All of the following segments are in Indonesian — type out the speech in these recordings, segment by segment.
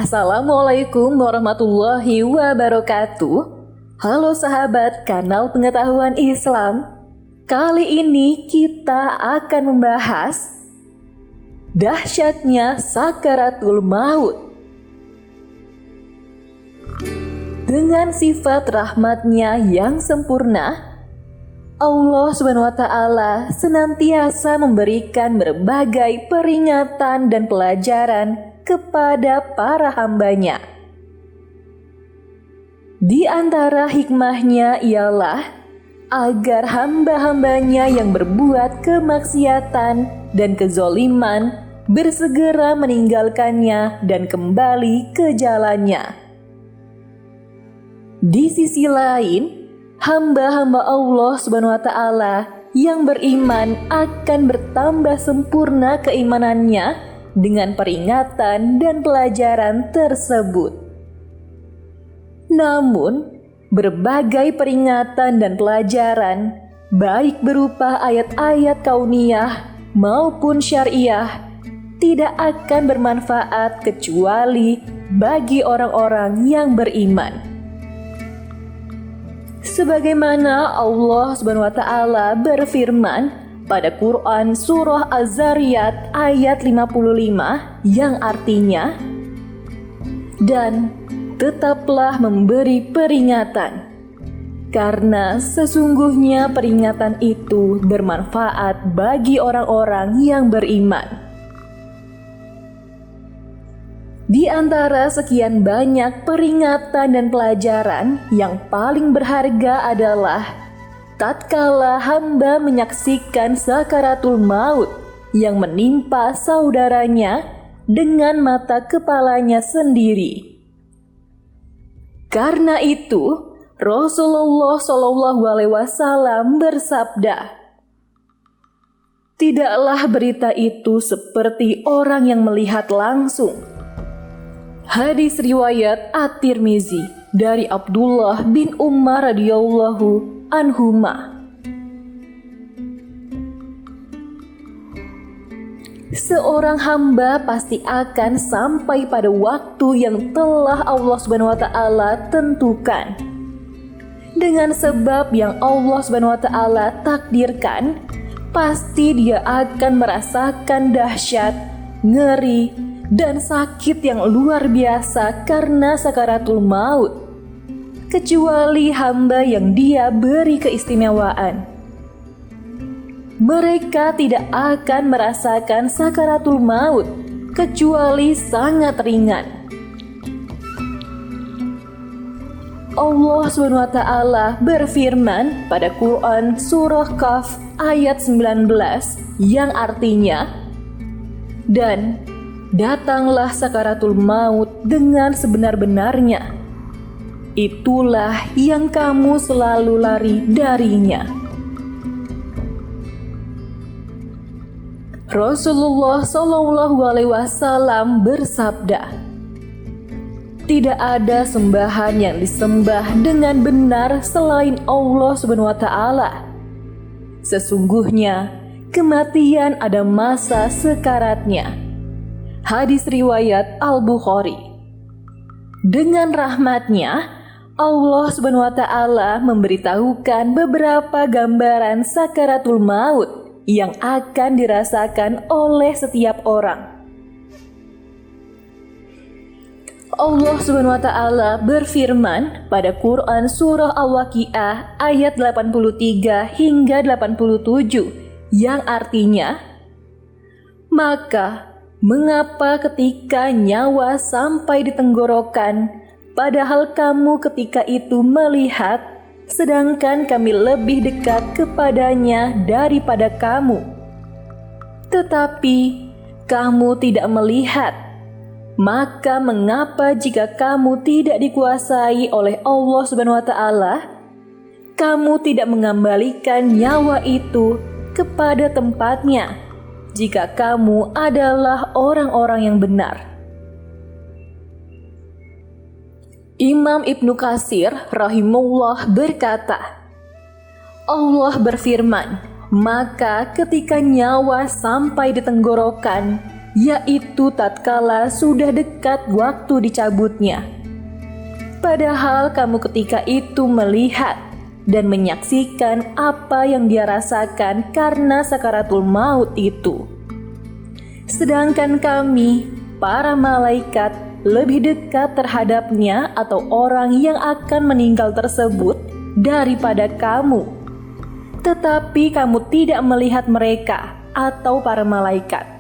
Assalamualaikum warahmatullahi wabarakatuh. Halo sahabat kanal pengetahuan Islam. Kali ini kita akan membahas dahsyatnya sakaratul maut. Dengan sifat rahmatnya yang sempurna, Allah SWT senantiasa memberikan berbagai peringatan dan pelajaran kepada para hambanya. Di antara hikmahnya ialah agar hamba-hambanya yang berbuat kemaksiatan dan kezoliman bersegera meninggalkannya dan kembali ke jalannya. Di sisi lain, hamba-hamba Allah SWT yang beriman akan bertambah sempurna keimanannya dengan peringatan dan pelajaran tersebut. Namun, berbagai peringatan dan pelajaran, baik berupa ayat-ayat kauniyah maupun syariah, tidak akan bermanfaat kecuali bagi orang-orang yang beriman. Sebagaimana Allah SWT berfirman pada Quran Surah Az-Zariyat ayat 55 yang artinya, "Dan tetaplah memberi peringatan, karena sesungguhnya peringatan itu bermanfaat bagi orang-orang yang beriman." Di antara sekian banyak peringatan dan pelajaran, yang paling berharga adalah tatkala hamba menyaksikan sakaratul maut yang menimpa saudaranya dengan mata kepalanya sendiri. Karena itu, Rasulullah SAW bersabda, "Tidaklah berita itu seperti orang yang melihat langsung." Hadis riwayat At-Tirmizi dari Abdullah bin Umar radhiyallahu anhuma. Seorang hamba pasti akan sampai pada waktu yang telah Allah SWT tentukan. Dengan sebab yang Allah SWT takdirkan, pasti dia akan merasakan dahsyat, ngeri, dan sakit yang luar biasa karena sakaratul maut, kecuali hamba yang dia beri keistimewaan. Mereka tidak akan merasakan sakaratul maut kecuali sangat ringan. Allah SWT berfirman pada Quran Surah Qaf ayat 19 yang artinya, "Dan datanglah sakaratul maut dengan sebenar-benarnya. Itulah yang kamu selalu lari darinya." Rasulullah SAW bersabda, "Tidak ada sembahan yang disembah dengan benar selain Allah SWT. Sesungguhnya kematian ada masa sekaratnya." Hadis riwayat Al-Bukhari. Dengan rahmatnya, Allah SWT memberitahukan beberapa gambaran sakaratul maut yang akan dirasakan oleh setiap orang. Allah SWT berfirman pada Quran Surah Al-Waqiah ayat 83 hingga 87 yang artinya, "Maka mengapa ketika nyawa sampai di tenggorokan, padahal kamu ketika itu melihat, sedangkan kami lebih dekat kepadanya daripada kamu? Tetapi kamu tidak melihat. Maka mengapa jika kamu tidak dikuasai oleh Allah SWT, kamu tidak mengembalikan nyawa itu kepada tempatnya, jika kamu adalah orang-orang yang benar?" Imam Ibnu Katsir rahimahullah berkata, Allah berfirman, "Maka ketika nyawa sampai di tenggorokan, yaitu tatkala sudah dekat waktu dicabutnya. Padahal kamu ketika itu melihat dan menyaksikan apa yang dia rasakan karena sakaratul maut itu. Sedangkan kami, para malaikat, lebih dekat terhadapnya atau orang yang akan meninggal tersebut daripada kamu. Tetapi kamu tidak melihat mereka atau para malaikat.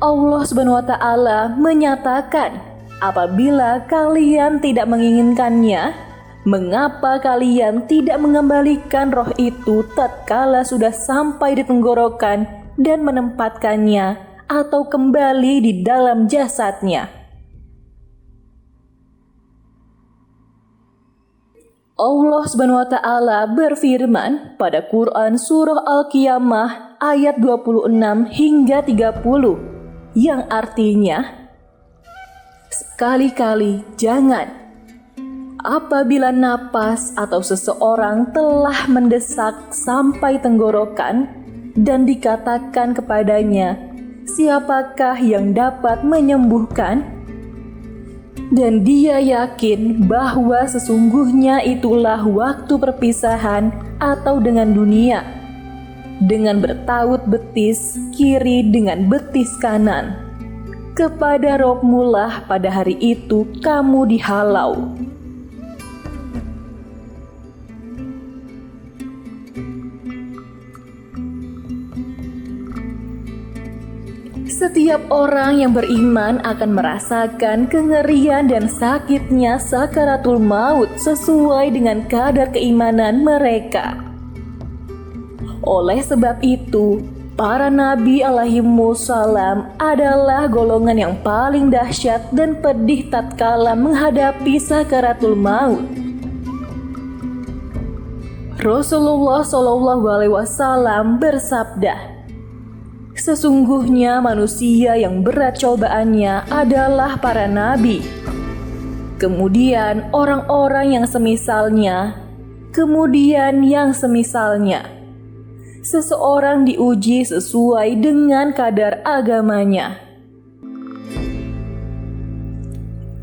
Allah Subhanahu wa Ta'ala menyatakan, apabila kalian tidak menginginkannya, mengapa kalian tidak mengembalikan roh itu tatkala sudah sampai di tenggorokan dan menempatkannya atau kembali di dalam jasadnya? Allah Subhanahu wa Ta'ala berfirman pada Quran surah Al-Qiyamah ayat 26 hingga 30 yang artinya, sekali-kali jangan apabila napas atau seseorang telah mendesak sampai tenggorokan dan dikatakan kepadanya, siapakah yang dapat menyembuhkan? Dan dia yakin bahwa sesungguhnya itulah waktu perpisahan atau dengan dunia, dengan bertaut betis kiri dengan betis kanan. Kepada Robmulah pada hari itu kamu dihalau. Setiap orang yang beriman akan merasakan kengerian dan sakitnya sakaratul maut sesuai dengan kadar keimanan mereka. Oleh sebab itu, para nabi alaihimussalam adalah golongan yang paling dahsyat dan pedih tatkala menghadapi sakaratul maut. Rasulullah SAW bersabda, sesungguhnya manusia yang berat cobaannya adalah para nabi, kemudian orang-orang yang semisalnya, kemudian yang semisalnya. Seseorang diuji sesuai dengan kadar agamanya.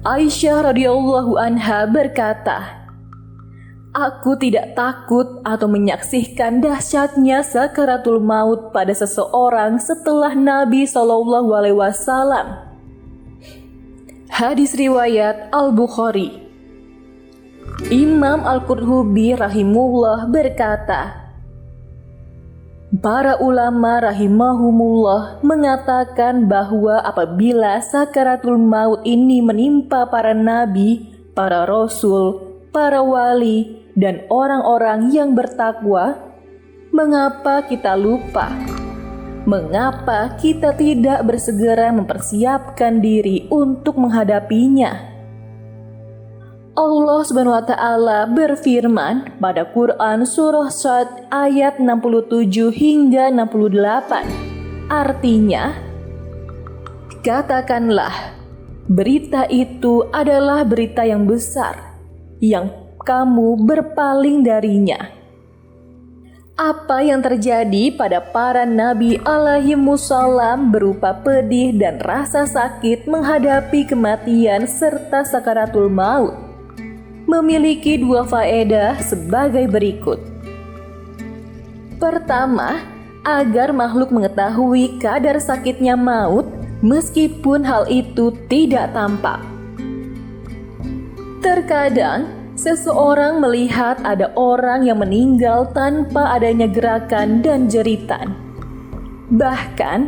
Aisyah radhiyallahu anha berkata, aku tidak takut atau menyaksikan dahsyatnya sakaratul maut pada seseorang setelah Nabi SAW. Hadis riwayat Al-Bukhari. Imam Al-Qurtubi rahimahullah berkata, para ulama rahimahumullah mengatakan bahwa apabila sakaratul maut ini menimpa para nabi, para rasul, para wali, dan orang-orang yang bertakwa, mengapa kita lupa? Mengapa kita tidak bersegera mempersiapkan diri untuk menghadapinya? Allah Subhanahu wa Ta'ala berfirman pada Quran surah Sad ayat 67 hingga 68. Artinya, katakanlah, berita itu adalah berita yang besar, yang kamu berpaling darinya. Apa yang terjadi pada para nabi alaihimussalam berupa pedih dan rasa sakit menghadapi kematian serta sakaratul maut memiliki dua faedah sebagai berikut. Pertama, agar makhluk mengetahui kadar sakitnya maut meskipun hal itu tidak tampak. Terkadang seseorang melihat ada orang yang meninggal tanpa adanya gerakan dan jeritan. Bahkan,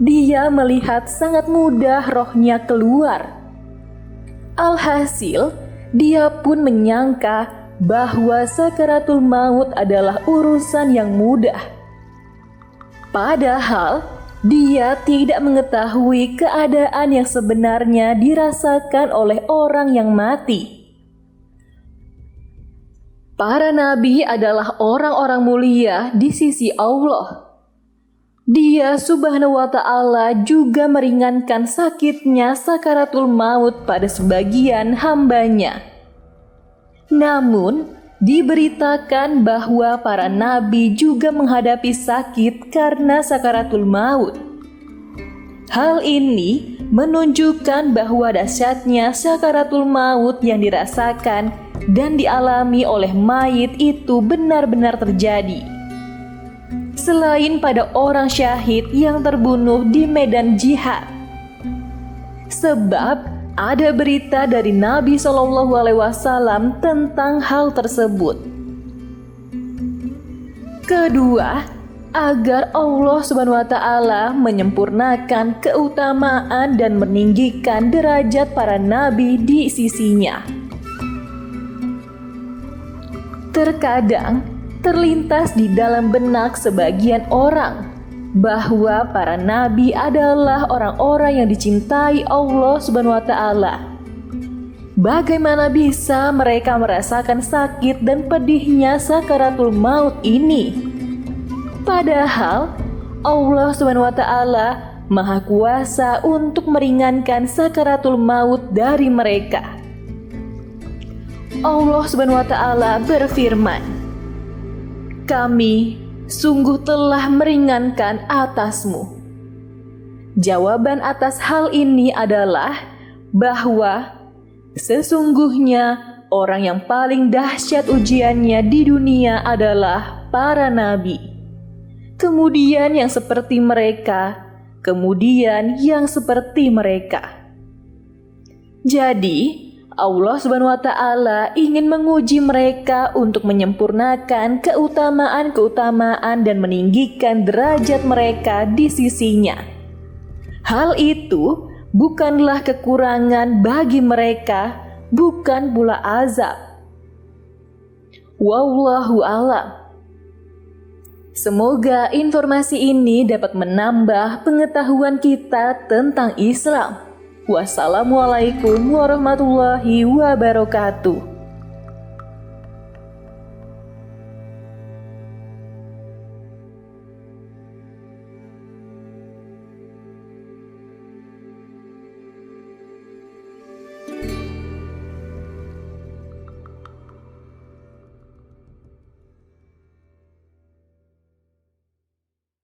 dia melihat sangat mudah rohnya keluar. Alhasil, dia pun menyangka bahwa sakaratul maut adalah urusan yang mudah. Padahal, dia tidak mengetahui keadaan yang sebenarnya dirasakan oleh orang yang mati. Para nabi adalah orang-orang mulia di sisi Allah. Dia Subhanahu wa Ta'ala juga meringankan sakitnya sakaratul maut pada sebagian hambanya. Namun, diberitakan bahwa para nabi juga menghadapi sakit karena sakaratul maut, Hal ini menunjukkan bahwa dahsyatnya sakaratul maut yang dirasakan dan dialami oleh mayit itu benar-benar terjadi. Selain pada orang syahid yang terbunuh di medan jihad. Sebab ada berita dari Nabi SAW tentang hal tersebut. Kedua, agar Allah SWT menyempurnakan keutamaan dan meninggikan derajat para nabi di sisinya. Terkadang terlintas di dalam benak sebagian orang bahwa para nabi adalah orang-orang yang dicintai Allah SWT. Bagaimana bisa mereka merasakan sakit dan pedihnya sakaratul maut ini? Padahal Allah SWT Maha Kuasa untuk meringankan sakaratul maut dari mereka. Allah SWT berfirman, "Kami sungguh telah meringankan atasmu." Jawaban atas hal ini adalah bahwa sesungguhnya orang yang paling dahsyat ujiannya di dunia adalah para nabi. Kemudian yang seperti mereka, kemudian yang seperti mereka. Jadi, Allah SWT ingin menguji mereka untuk menyempurnakan keutamaan-keutamaan dan meninggikan derajat mereka di sisinya. Hal itu bukanlah kekurangan bagi mereka, bukan pula azab. Wallahu a'lam. Semoga informasi ini dapat menambah pengetahuan kita tentang Islam. Wassalamualaikum warahmatullahi wabarakatuh.